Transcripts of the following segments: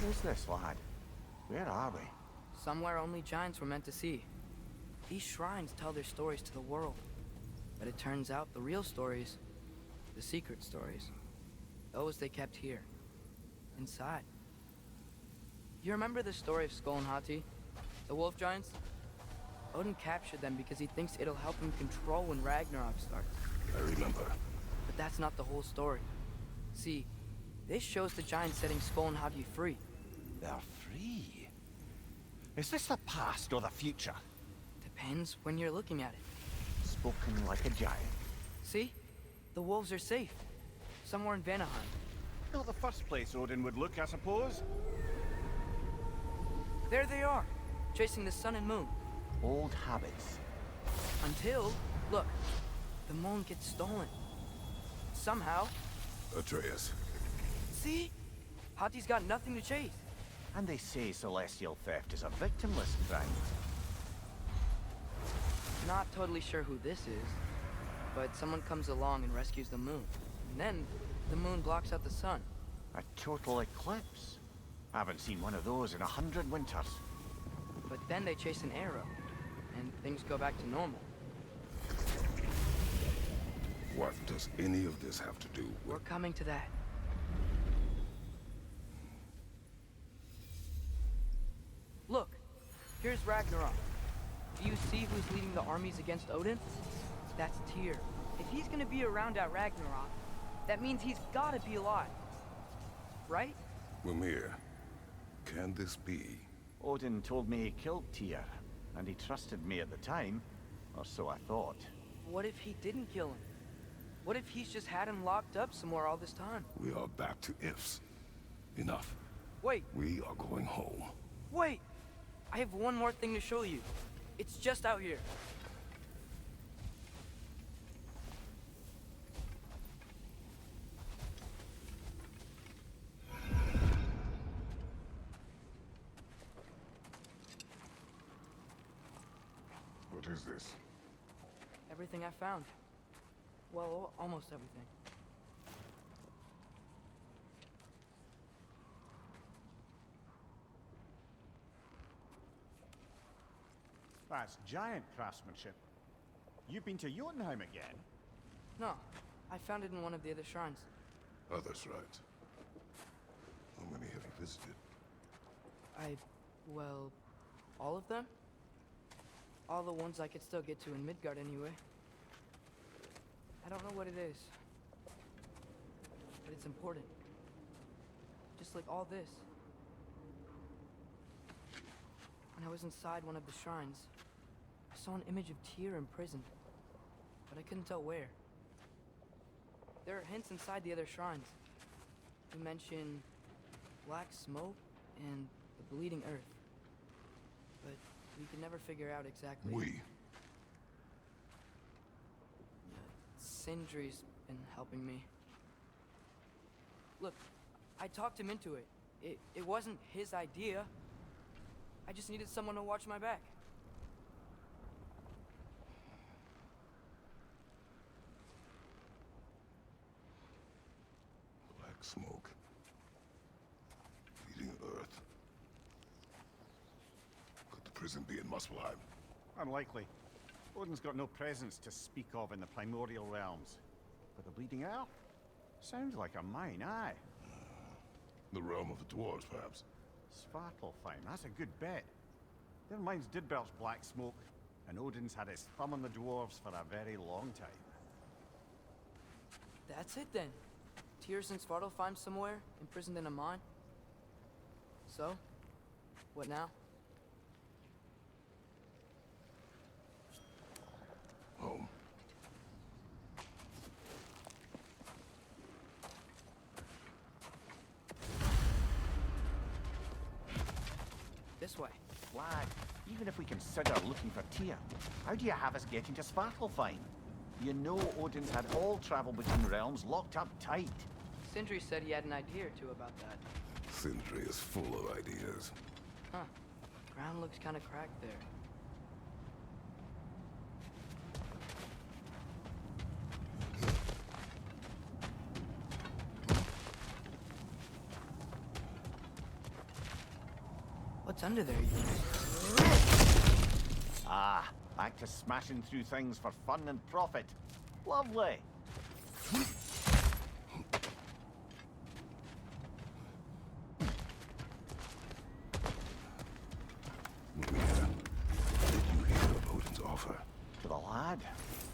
What is this, lad? Where are we? Somewhere only giants were meant to see. These shrines tell their stories to the world. But it turns out the real stories, the secret stories, those they kept here, inside. You remember the story of Skull and Hati, the wolf giants? Odin captured them because he thinks it'll help him control when Ragnarok starts. I remember. But that's not the whole story. See, this shows the giants setting Skull and Hati free. They're free? Is this the past or the future? Depends when you're looking at it. Spoken like a giant. See? The wolves are safe. Somewhere in Vanaheim. Not the first place Odin would look, I suppose. There they are, chasing the sun and moon. Old habits. Until, look, the moon gets stolen. Somehow. Atreus. See? Hati's got nothing to chase. And they say celestial theft is a victimless crime. Not totally sure who this is, but someone comes along and rescues the moon. And then, the moon blocks out the sun. A total eclipse. I haven't seen one of those in 100 winters. But then they chase an arrow, and things go back to normal. What does any of this have to do with... We're coming to that. Look, here's Ragnarok. Do you see who's leading the armies against Odin? That's Tyr. If he's gonna be around at Ragnarok, that means he's gotta be alive. Right? Mimir, can this be? Odin told me he killed Tyr, and he trusted me at the time, or so I thought. What if he didn't kill him? What if he's just had him locked up somewhere all this time? We are back to ifs. Enough. Wait, We are going home. wait! I have one more thing to show you. It's just out here. What is this? Everything I found. Well, almost everything. That's giant craftsmanship. You've been to Jotunheim again? No, I found it in one of the other shrines. Others, right? How many have you visited? Well, all of them? All the ones I could still get to in Midgard anyway. I don't know what it is, but it's important. Just like all this. When I was inside one of the shrines, I saw an image of Tyr imprisoned, but I couldn't tell where. There are hints inside the other shrines. You mention black smoke and the bleeding earth, but we could never figure out exactly. We. Sindri's been helping me. Look, I talked him into it. It wasn't his idea. I just needed someone to watch my back. Black smoke. Bleeding earth. Could the prison be in Muspelheim? Unlikely. Odin's got no presence to speak of in the primordial realms. But the Bleeding Earth? Sounds like a mine, aye. The realm of the dwarves, perhaps. Svartalfheim, that's a good bet. Their mines did belch black smoke, and Odin's had his thumb on the dwarves for a very long time. That's it then. Tyr's in Svartalfheim somewhere, imprisoned in a mine. So, what now? Home. This way. Lad, even if we consider looking for Tyr, how do you have us getting to Svartalfheim? You know Odin's had all travel between realms locked up tight. Sindri said he had an idea or two about that. Sindri is full of ideas. Huh. Ground looks kind of cracked there. What's under there, you Ah, back to smashing through things for fun and profit. Lovely. Mimir, did you hear of Odin's offer? To the lad,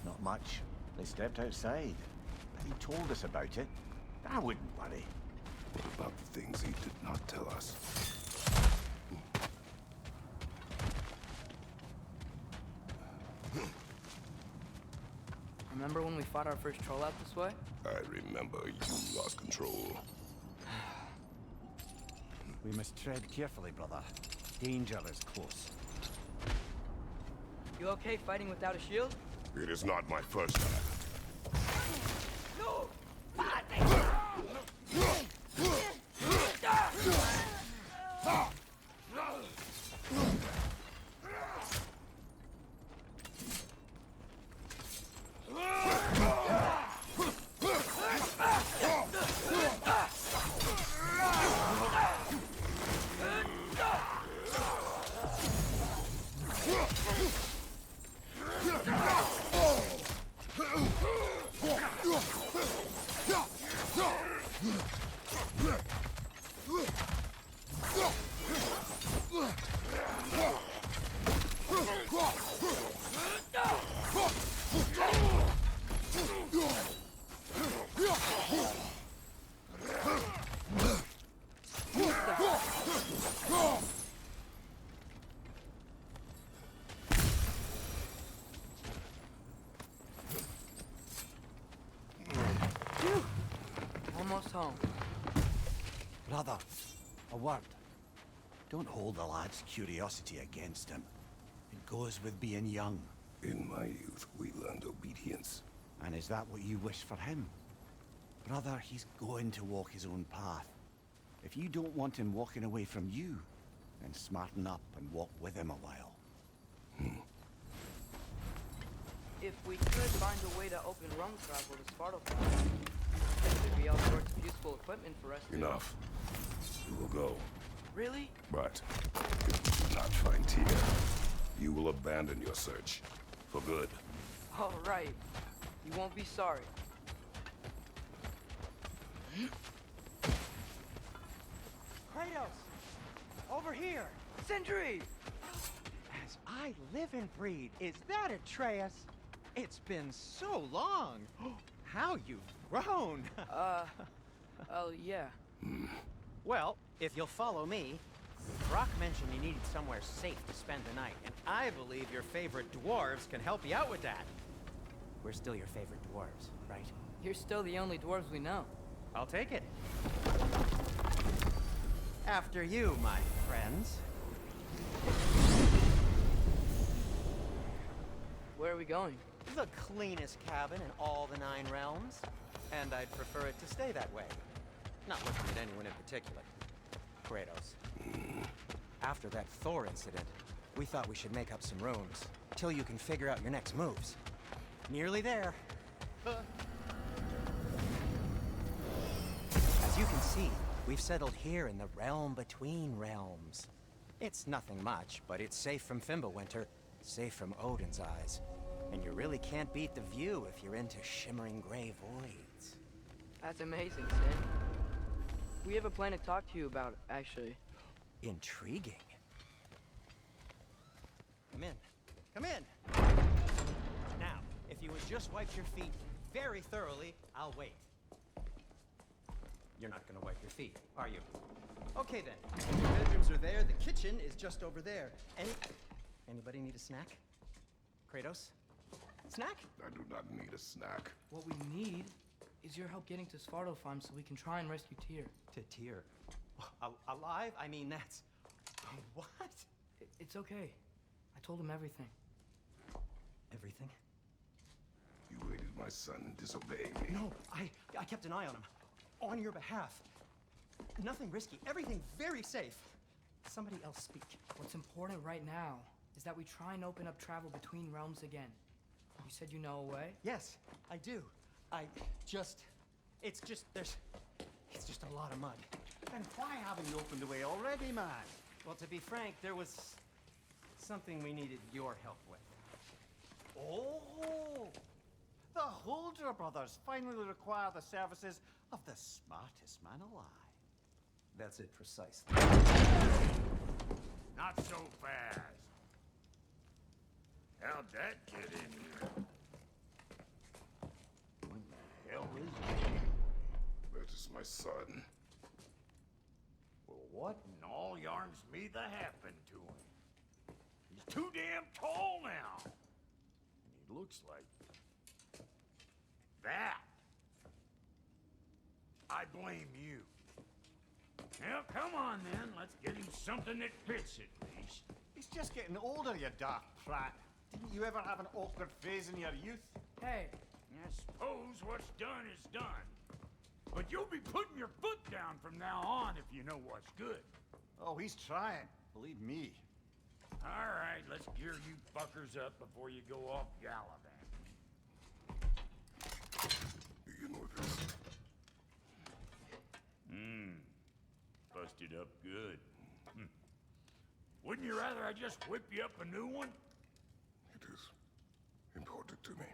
not much. They stepped outside, but he told us about it. I wouldn't worry. What about the things he did not tell us? Remember when we fought our first troll out this way? I remember you lost control. We must tread carefully, brother. Danger is close. You okay fighting without a shield? It is not my first time. No! Almost home. Brother, a word. Don't hold the lad's curiosity against him. It goes with being young. In my youth, we learned obedience. And is that what you wish for him? Brother, he's going to walk his own path. If you don't want him walking away from you, then smarten up and walk with him a while. If we could find a way to open realm travel to Svartalfheim, there'd be all sorts of useful equipment for us to... Enough. We will go. Really? But if we do not find Tyr, you will abandon your search. For good. All right. You won't be sorry. Kratos! Over here! Sentry! As I live and breathe, is that Atreus? It's been so long! How you've grown! Oh, yeah. Well, if you'll follow me, Brock mentioned you needed somewhere safe to spend the night, and I believe your favorite dwarves can help you out with that. We're still your favorite dwarves, right? You're still the only dwarves we know. I'll take it. After you, my friends. Where are we going? The cleanest cabin in all the 9 realms. And I'd prefer it to stay that way. Not looking at anyone in particular. Kratos. After that Thor incident, we thought we should make up some rooms, till you can figure out your next moves. Nearly there. As you can see, we've settled here in the realm between realms. It's nothing much, but it's safe from Fimbulwinter, safe from Odin's eyes. And you really can't beat the view if you're into shimmering gray voids. That's amazing, Sin. We have a plan to talk to you about, actually. Intriguing. Come in. Come in! Now, if you would just wipe your feet very thoroughly, I'll wait. You're not gonna wipe your feet, are you? Okay then. Your bedrooms are there, the kitchen is just over there. Anybody need a snack? Kratos? Snack? I do not need a snack. What we need is your help getting to Svartalfheim so we can try and rescue Tyr. To Tyr. Alive? I mean, that's... What? It's okay. I told him everything. Everything? You aided my son disobeying me. No, I kept an eye on him. On your behalf. Nothing risky. Everything very safe. Somebody else speak. What's important right now is that we try and open up travel between realms again. You said you know a way? Yes, I do. It's just a lot of mud. Then why haven't you opened the way already, man? Well, to be frank, there was something we needed your help with. Oh! The Holder brothers finally require the services of the smartest man alive. That's it precisely. Not so fast. How'd that get in here? What the hell is it? That is my son. Well, what in all yarns me that happened to him? He's too damn tall now. And he looks like that. I blame you. Well, come on then. Let's get him something that fits at least. He's just getting older, you daft prat. Didn't you ever have an awkward phase in your youth? Hey, I suppose what's done is done. But you'll be putting your foot down from now on if you know what's good. Oh, he's trying. Believe me. All right, let's gear you fuckers up before you go off gallivanting. You know this. Busted up good. Wouldn't you rather I just whip you up a new one? It is important to me.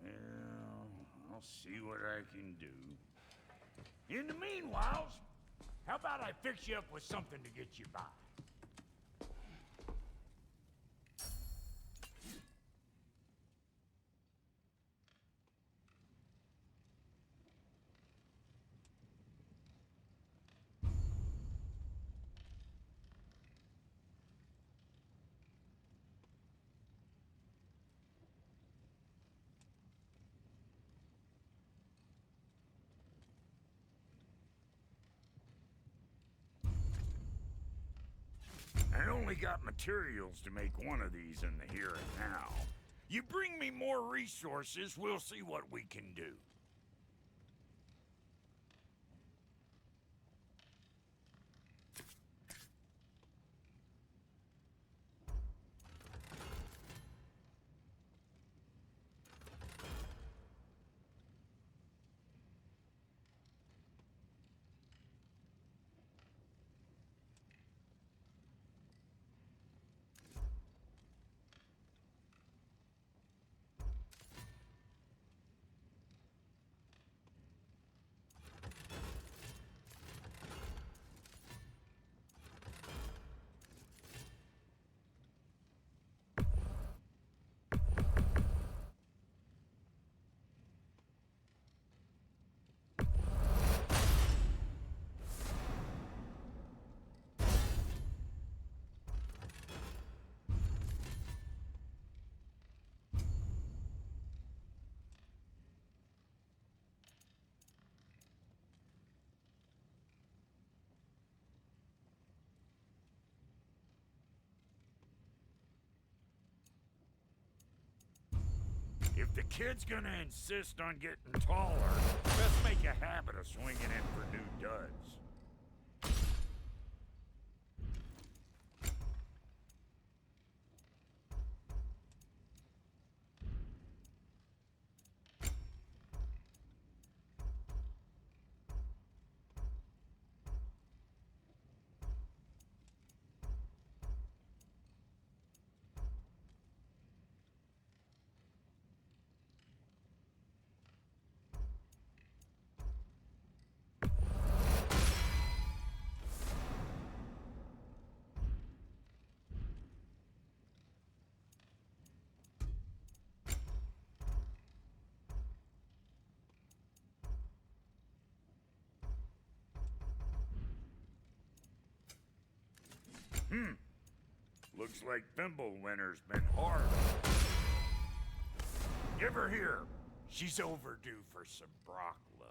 Well, I'll see what I can do. In the meanwhile, how about I fix you up with something to get you by? I only got materials to make one of these in the here and now. You bring me more resources, we'll see what we can do. If the kid's gonna insist on getting taller, best make a habit of swinging in for new duds. Looks like Thimblewinter's been hard. Give her here. She's overdue for some Brock love.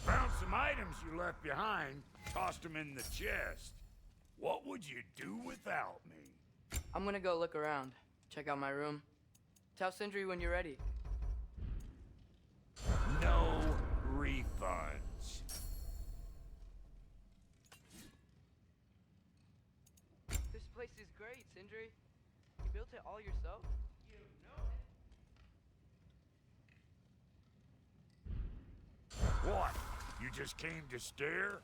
Found some items you left behind, tossed them in the chest. What would you do without me? I'm gonna go look around, check out my room. Tell Sindri when you're ready. No refunds. This place is great, Sindri. You built it all yourself? What? You just came to stare?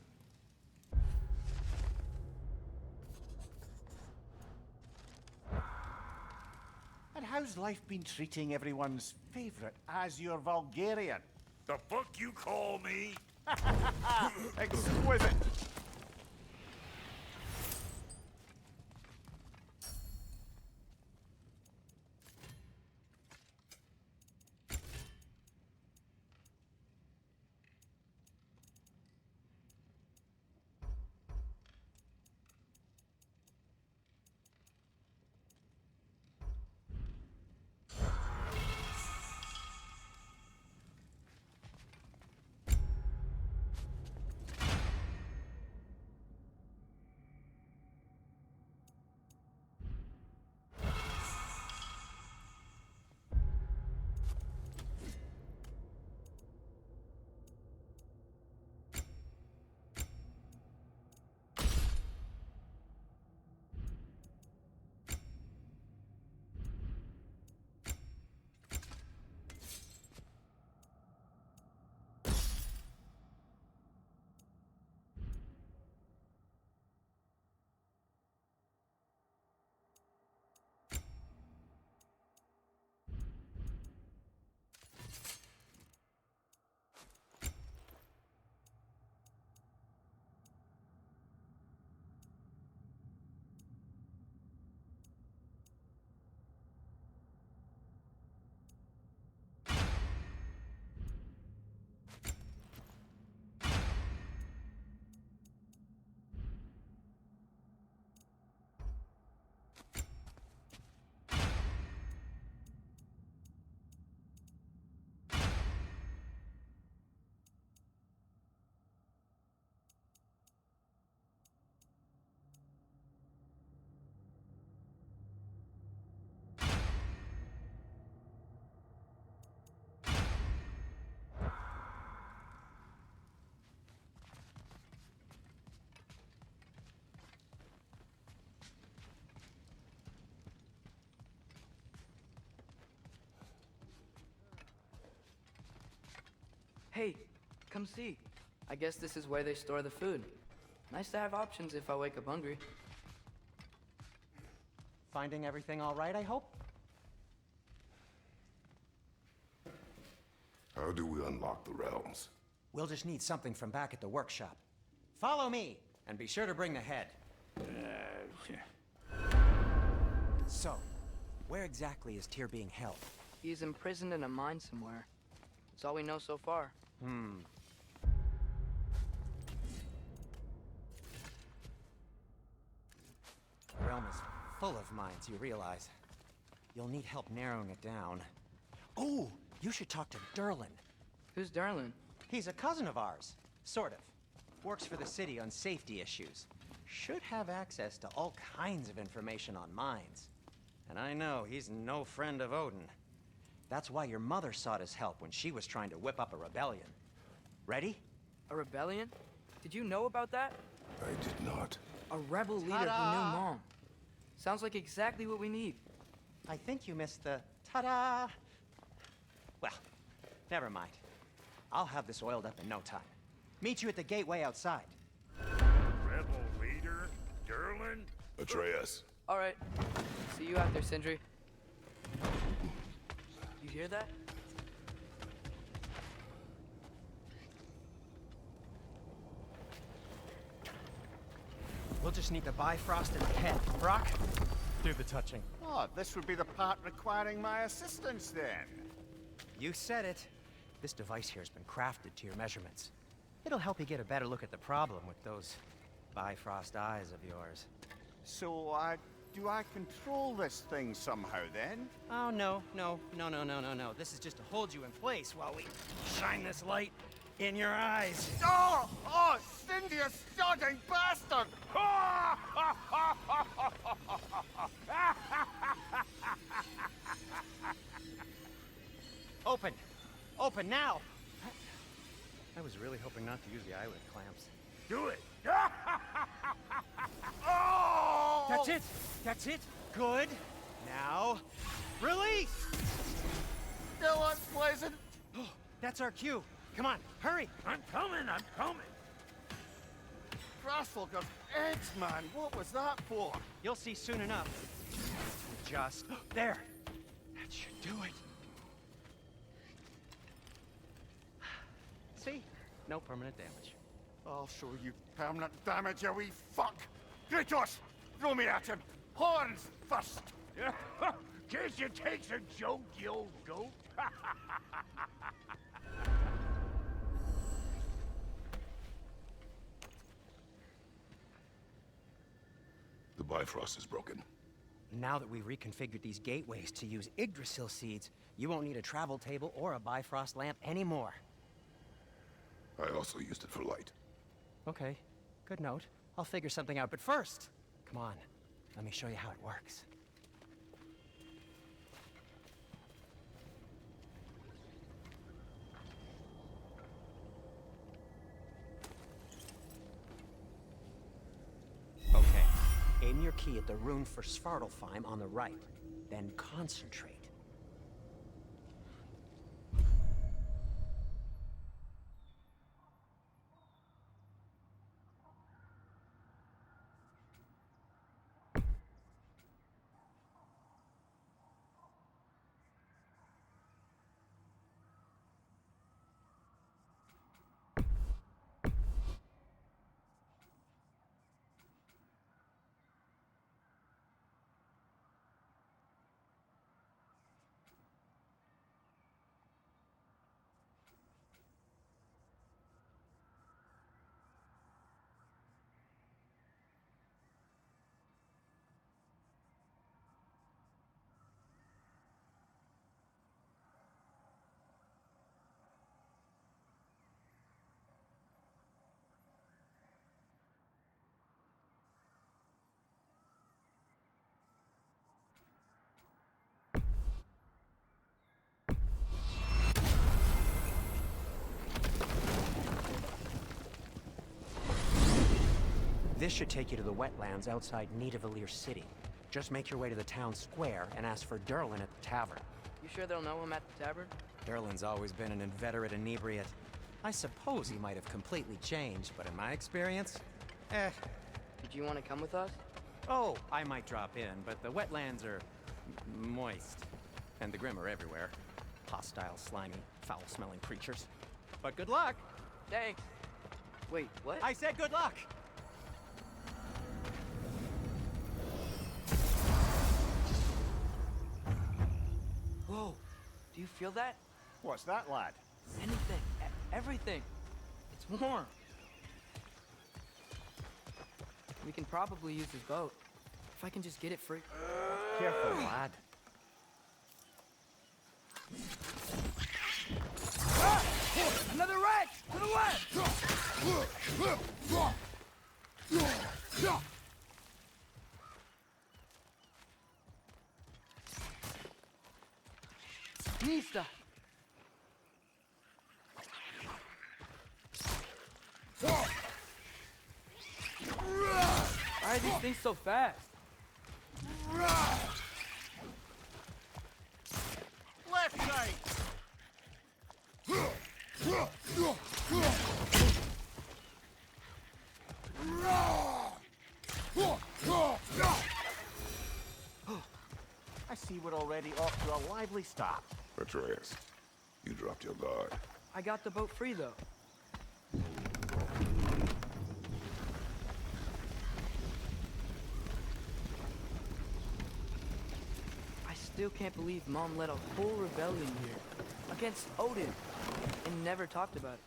And how's life been treating everyone's favorite Azure Vulgarian? The fuck you call me? Exquisite! Hey, come see. I guess this is where they store the food. Nice to have options if I wake up hungry. Finding everything all right, I hope? How do we unlock the realms? We'll just need something from back at the workshop. Follow me, and be sure to bring the head. So, where exactly is Tyr being held? He's imprisoned in a mine somewhere. That's all we know so far. The realm is full of mines, you realize. You'll need help narrowing it down. Oh, you should talk to Derlin. Who's Darlin? He's a cousin of ours. Sort of. Works for the city on safety issues. Should have access to all kinds of information on mines. And I know he's no friend of Odin. That's why your mother sought his help when she was trying to whip up a rebellion. Ready? A rebellion? Did you know about that? I did not. A rebel leader who knew Mom. Sounds like exactly what we need. I think you missed the ta-da. Well, never mind. I'll have this oiled up in no time. Meet you at the gateway outside. Rebel leader? Derlin? Atreus. All right. See you out there, Sindri. You hear that? We'll just need the Bifrost and the head. Brock, do the touching. Oh, this would be the part requiring my assistance then. You said it. This device here has been crafted to your measurements. It'll help you get a better look at the problem with those Bifrost eyes of yours. So, do I control this thing somehow then? Oh, no. This is just to hold you in place while we shine this light in your eyes. Oh! Oh, Cindy, you sodding bastard! open now! I was really hoping not to use the eyelid clamps. Do it! Oh! That's it! That's it! Good! Now, release! Still unpleasant. Oh, that's our cue. Come on, hurry! I'm coming, I'm coming! Grassfalker's eggs, man. What was that for? You'll see soon enough. Just... there! That should do it. See? No permanent damage. I'll show you permanent damage, you wee fuck. Kratos, throw me at him. Horns first. Guess you takes a joke, you old goat. The Bifrost is broken. Now that we've reconfigured these gateways to use Yggdrasil seeds, you won't need a travel table or a Bifrost lamp anymore. I also used it for light. Okay, good note. I'll figure something out, but first, come on, let me show you how it works. Okay, aim your key at the rune for Svartalfheim on the right, then concentrate. This should take you to the wetlands outside Nidavellir City. Just make your way to the town square and ask for Derlin at the tavern. You sure they'll know him at the tavern? Derlin's always been an inveterate inebriate. I suppose he might have completely changed, but in my experience, Did you want to come with us? Oh, I might drop in, but the wetlands are moist. And the Grim are everywhere. Hostile, slimy, foul-smelling creatures. But good luck! Thanks. Wait, what? I said good luck! Whoa, do you feel that? What's that, lad? Anything, everything. It's warm. We can probably use his boat. If I can just get it free. Careful, lad. Another wreck! To the left! Nista! Why are these things so fast? Left side! I see we're already off to a lively start. Atreus, you dropped your guard. I got the boat free, though. I still can't believe Mom led a whole rebellion here. Against Odin. And never talked about it.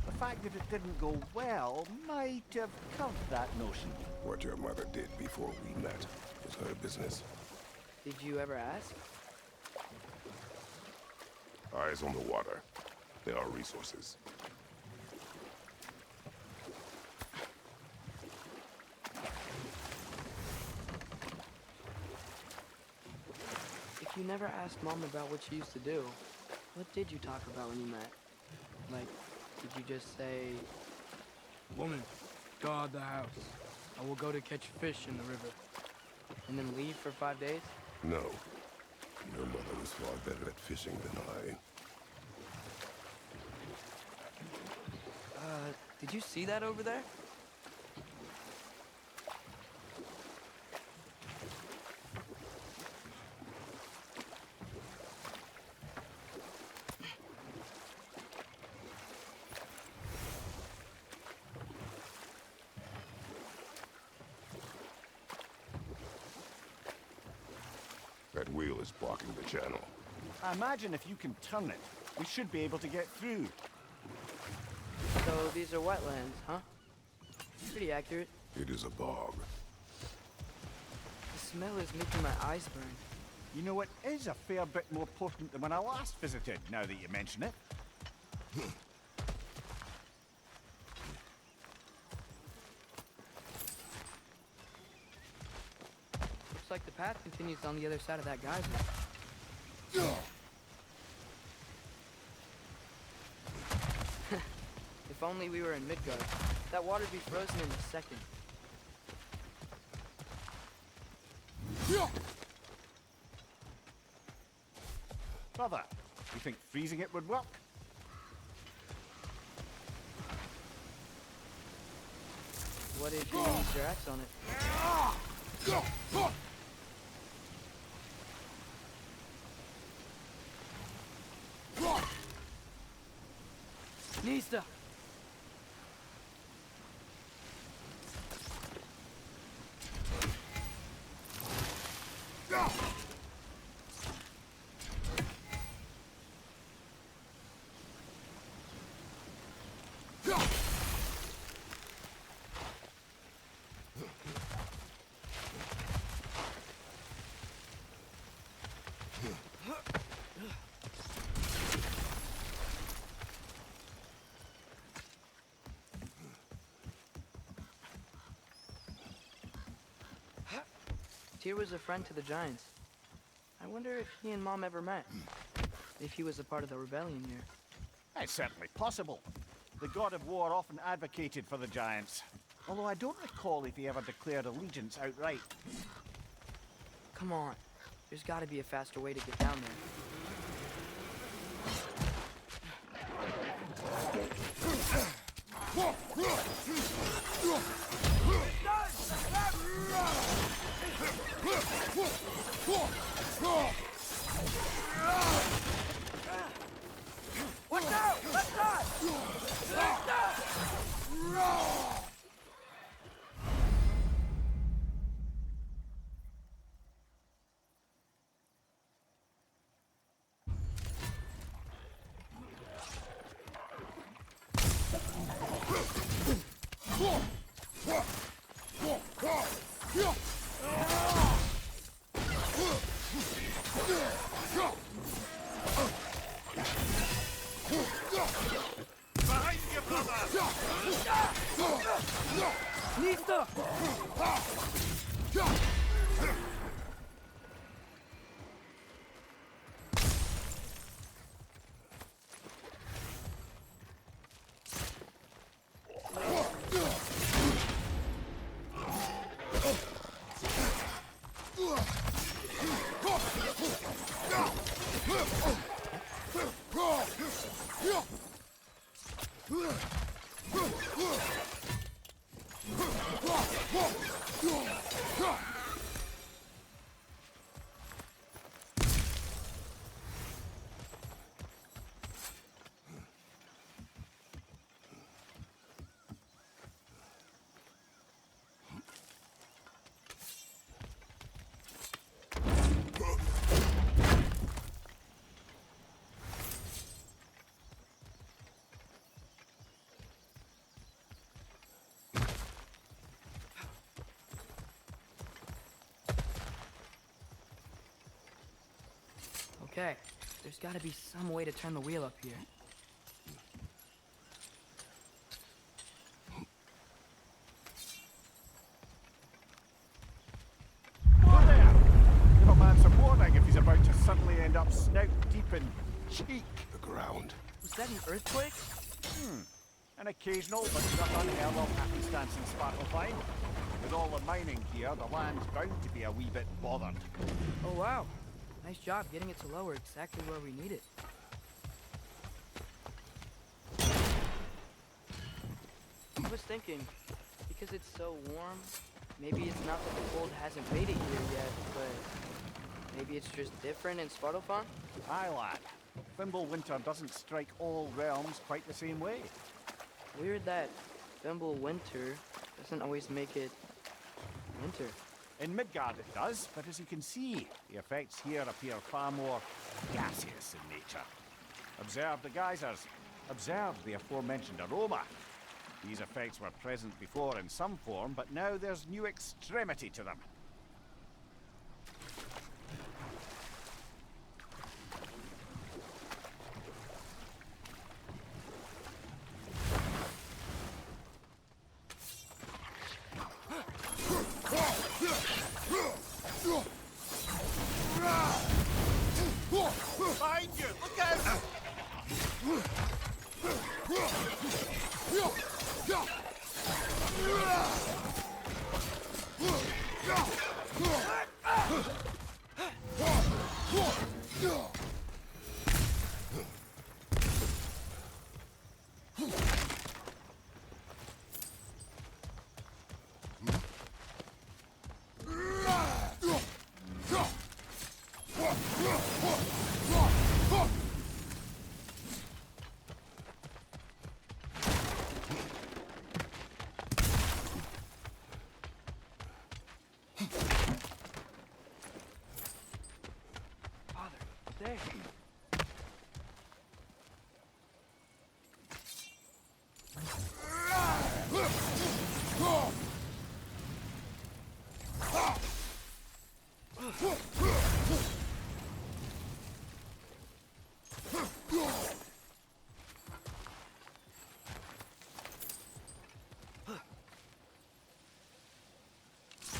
The fact that it didn't go well might have covered that notion. What your mother did before we met was her business. Did you ever ask? Eyes on the water. There are resources. If you never asked Mom about what she used to do, What did you talk about when you met? Like, did you just say... Woman, guard the house. I will go to catch fish in the river. And then leave for 5 days? No. Your mother was far better at fishing than I. Did you see that over there? That wheel is blocking the channel. I imagine if you can turn it, we should be able to get through. So these are wetlands, huh? Pretty accurate. It is a bog. The smell is making my eyes burn. You know, it is a fair bit more potent than when I last visited, now that you mention it. Looks like the path continues on the other side of that geyser. If only we were in Midgard. That water'd be frozen in a second. Brother, you think freezing it would work? What if you used your axe on it? Nista! Tyr was a friend to the Giants. I wonder if he and Mom ever met. If he was a part of the rebellion here. It's certainly possible. The God of War often advocated for the Giants. Although I don't recall if he ever declared allegiance outright. Come on. There's gotta be a faster way to get down there. Watch out! Left side! Left side! Behind you, brother! Nista! Okay, there's gotta be some way to turn the wheel up here. Go there! Give a man some warning if he's about to suddenly end up snout deep in cheek. The ground. Was that an earthquake? An occasional but not unheard of happenstance in Svartalfheim. With all the mining here, the land's bound to be a wee bit bothered. Oh wow. Nice job getting it to lower exactly where we need it. I was thinking, because it's so warm, maybe it's not that the cold hasn't made it here yet, but maybe it's just different in Svartalfheim? Aye, lad. Winter doesn't strike all realms quite the same way. Weird that Winter doesn't always make it winter. In Midgard it does, but as you can see, the effects here appear far more gaseous in nature. Observe the geysers. Observe the aforementioned aroma. These effects were present before in some form, but now there's new extremity to them. Behind you! Look out! Father, there.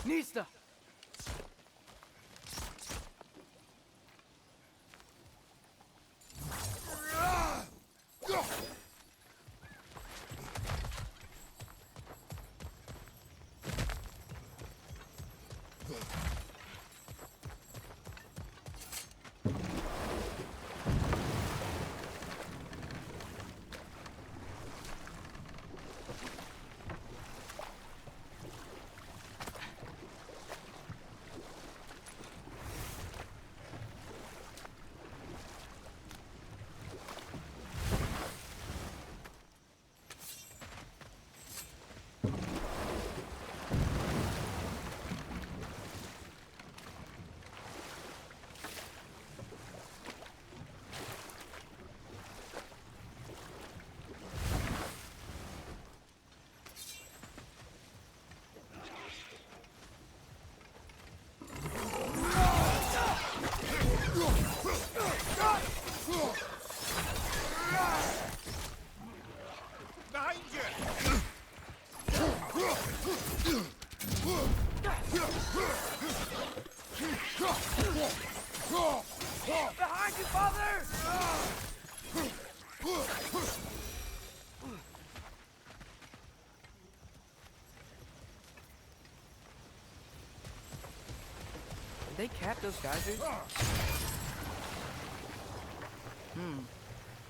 Nista! Behind you, father! Did they cap those geysers?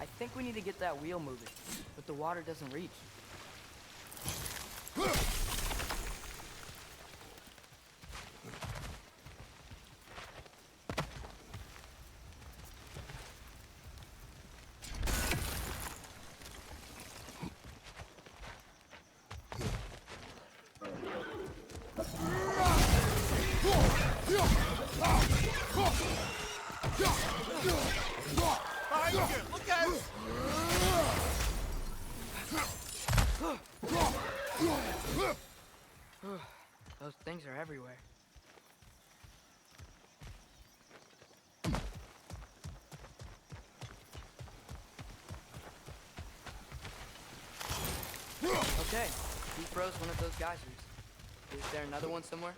I think we need to get that wheel moving, but the water doesn't reach. Those things are everywhere. Okay, he froze one of those geysers. Is there another one somewhere?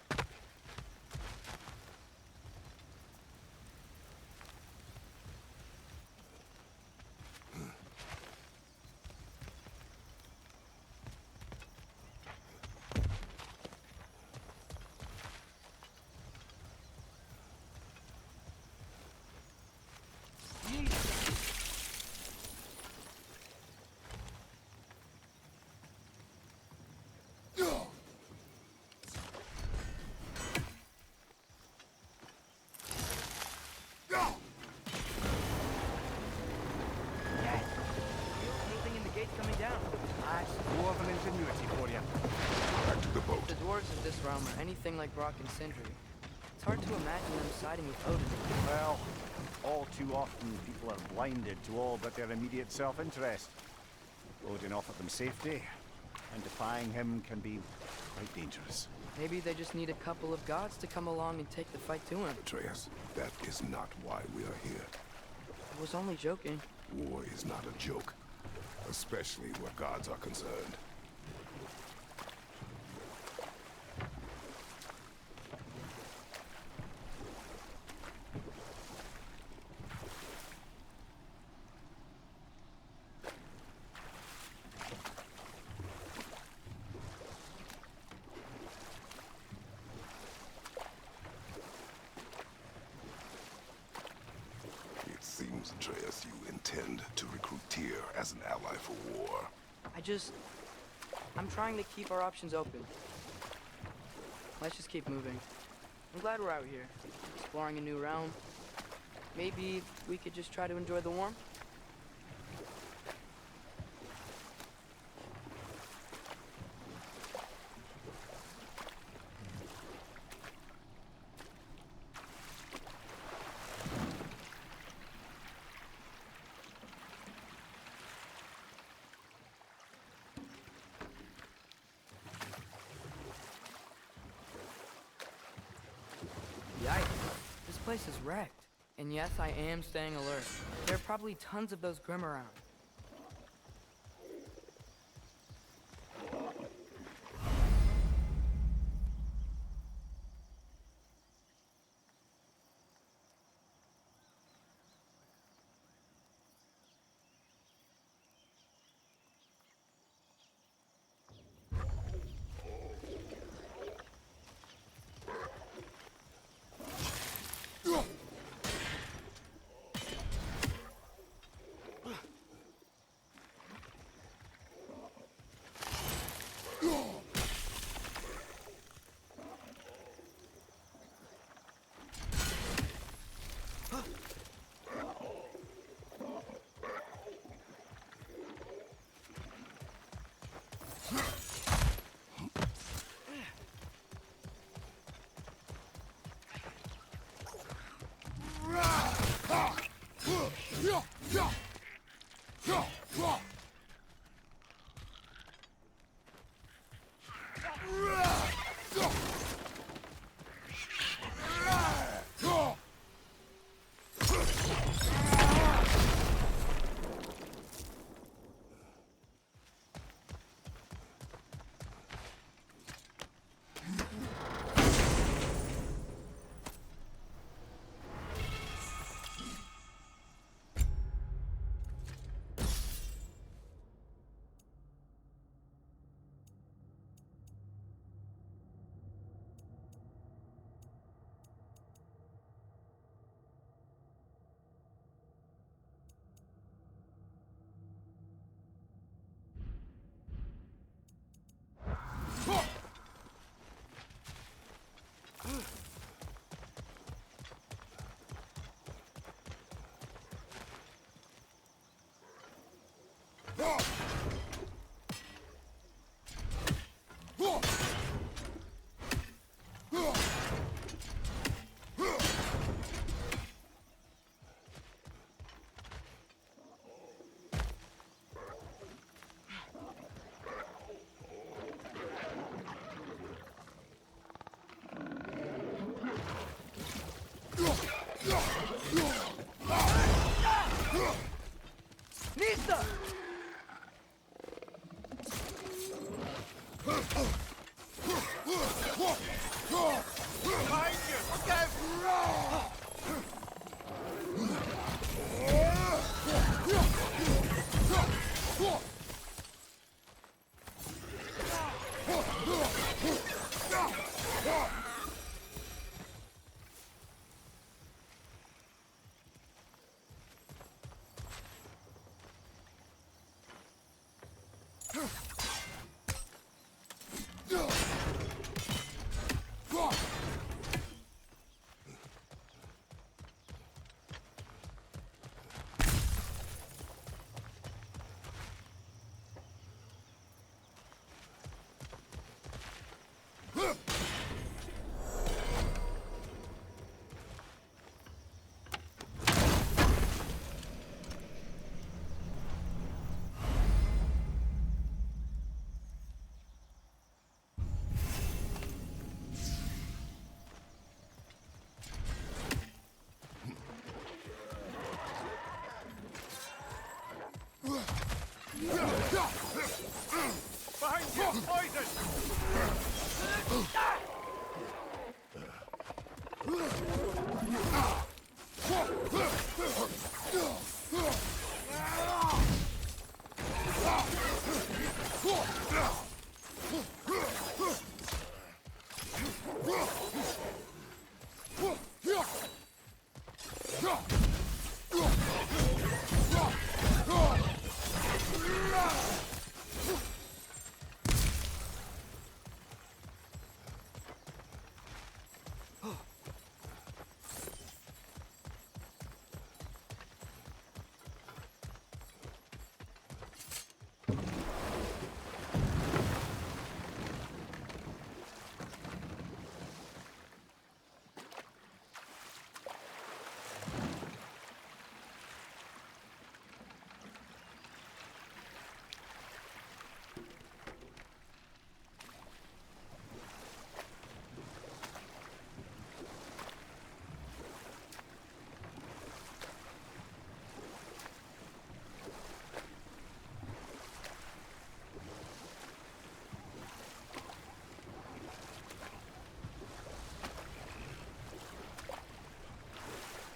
dwarves of this realm are anything like Brock and Sindri, it's hard to imagine them siding with Odin. Well, all too often people are blinded to all but their immediate self-interest. Odin offered them safety, and defying him can be quite dangerous. Maybe they just need a couple of gods to come along and take the fight to him. Atreus, that is not why we are here. I was only joking. War is not a joke, especially where gods are concerned. It seems, Atreus, you intend to recruit Tyr as an ally for war. I'm trying to keep our options open. Let's just keep moving. I'm glad we're out here, exploring a new realm. Maybe we could just try to enjoy the warmth? Yikes. This place is wrecked. And yes, I am staying alert. There are probably tons of those Grim around.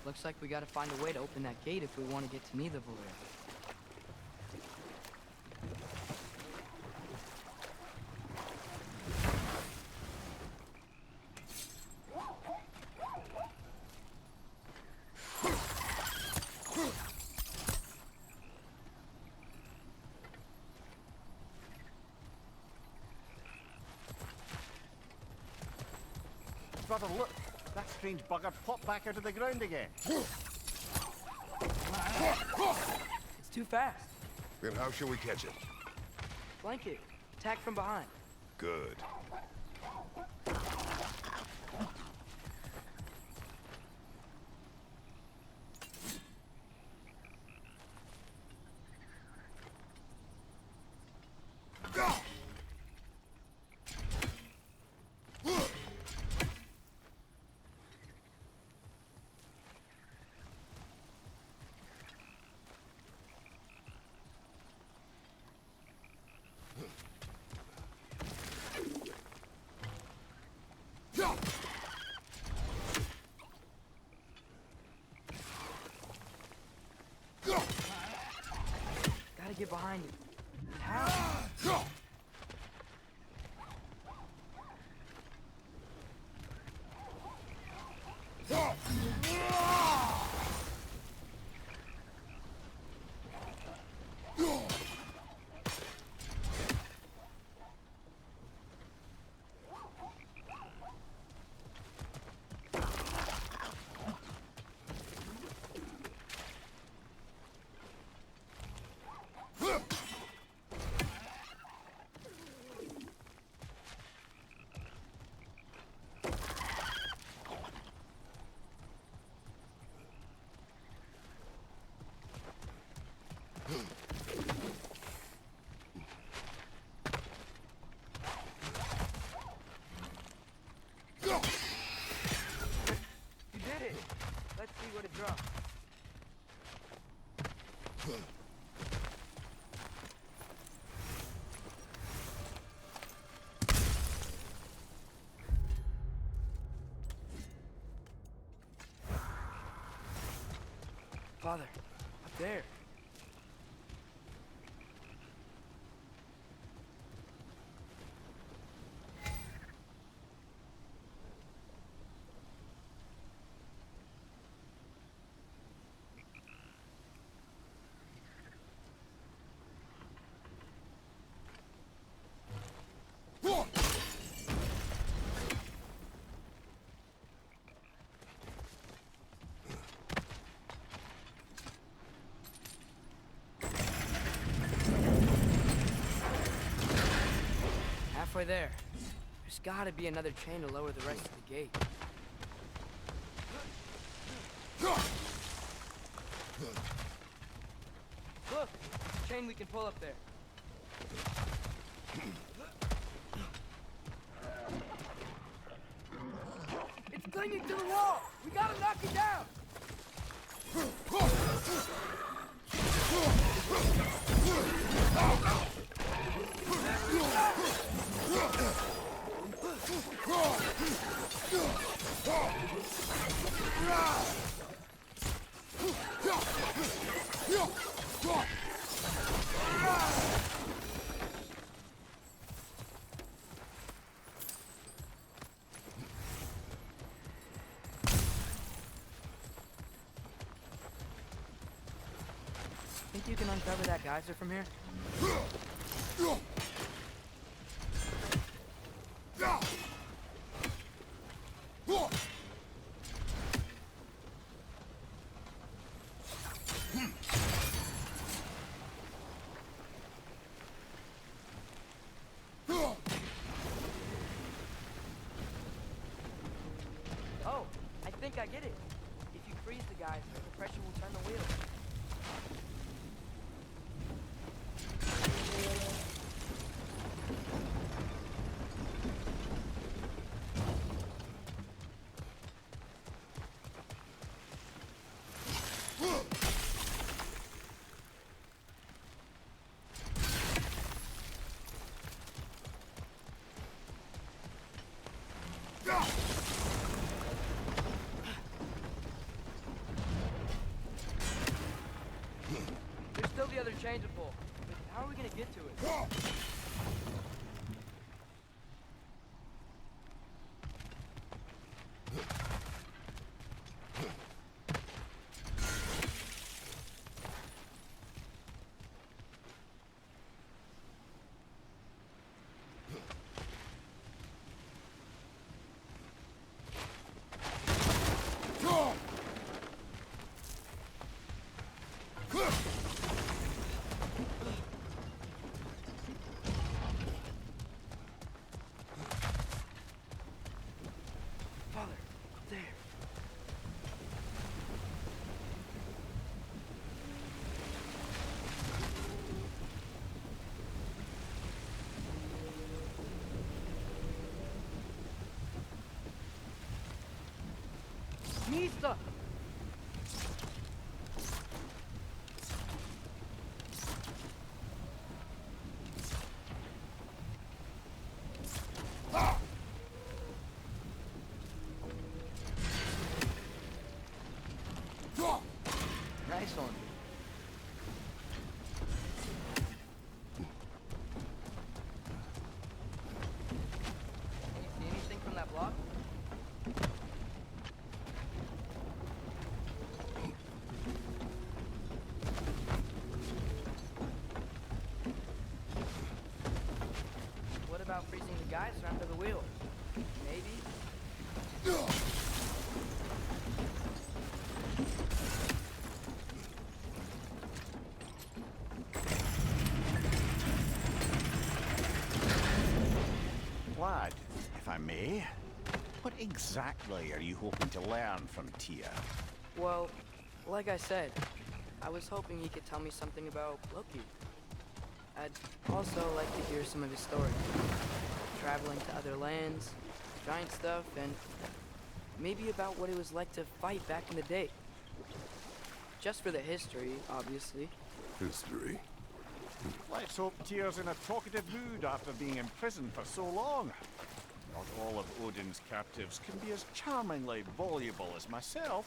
Looks like we gotta find a way to open that gate if we want to get to Nidavellir. Brother, look! That strange bugger popped back out of the ground again. It's too fast. Then how shall we catch it? Flank it. Attack from behind. Good. Gotta get behind it. How? You did it! Let's see what it drops. Father, up there. Halfway there. There's gotta be another chain to lower the rest of the gate. Look! Chain we can pull up there. It's clinging to the wall! We gotta knock it down! think you can uncover that geyser from here? Oh, I think I get it. If you freeze the geyser, the pressure will turn the wheel. There's still the other chain to pull. But how are we gonna get to it? Father, up there. Mista! Nice one. Can you see anything from that block? What about freezing the geyser under the wheel? Maybe? Lad, if I may, what exactly are you hoping to learn from Tyr? Well, like I said, I was hoping he could tell me something about Loki. I'd also like to hear some of his stories. Traveling to other lands, giant stuff, and maybe about what it was like to fight back in the day. Just for the history, obviously. History. Let's hope Tyr's in a talkative mood after being in prison for so long. Not all of Odin's captives can be as charmingly voluble as myself.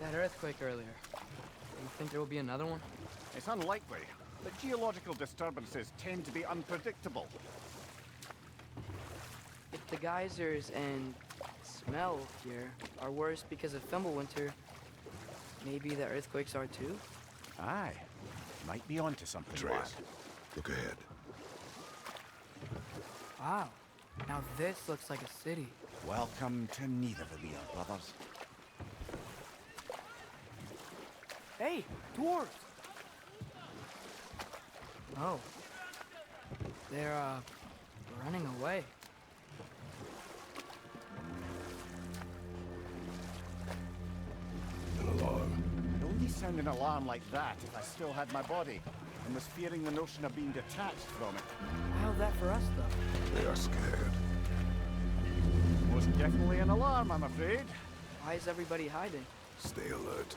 That earthquake earlier. You think there will be another one? It's unlikely, but geological disturbances tend to be unpredictable. If the geysers and smell here are worse because of Fimbulwinter, maybe the earthquakes are too? Aye, might be onto something, Atreus, lad. look ahead. Wow. Now this looks like a city. Welcome to Nidavellir, brothers. Hey, dwarves! Oh. They're, running away. An alarm. I'd only sound an alarm like that if I still had my body, and was fearing the notion of being detached from it. How's that for us, though? They are scared. Most definitely an alarm, I'm afraid. Why is everybody hiding? Stay alert.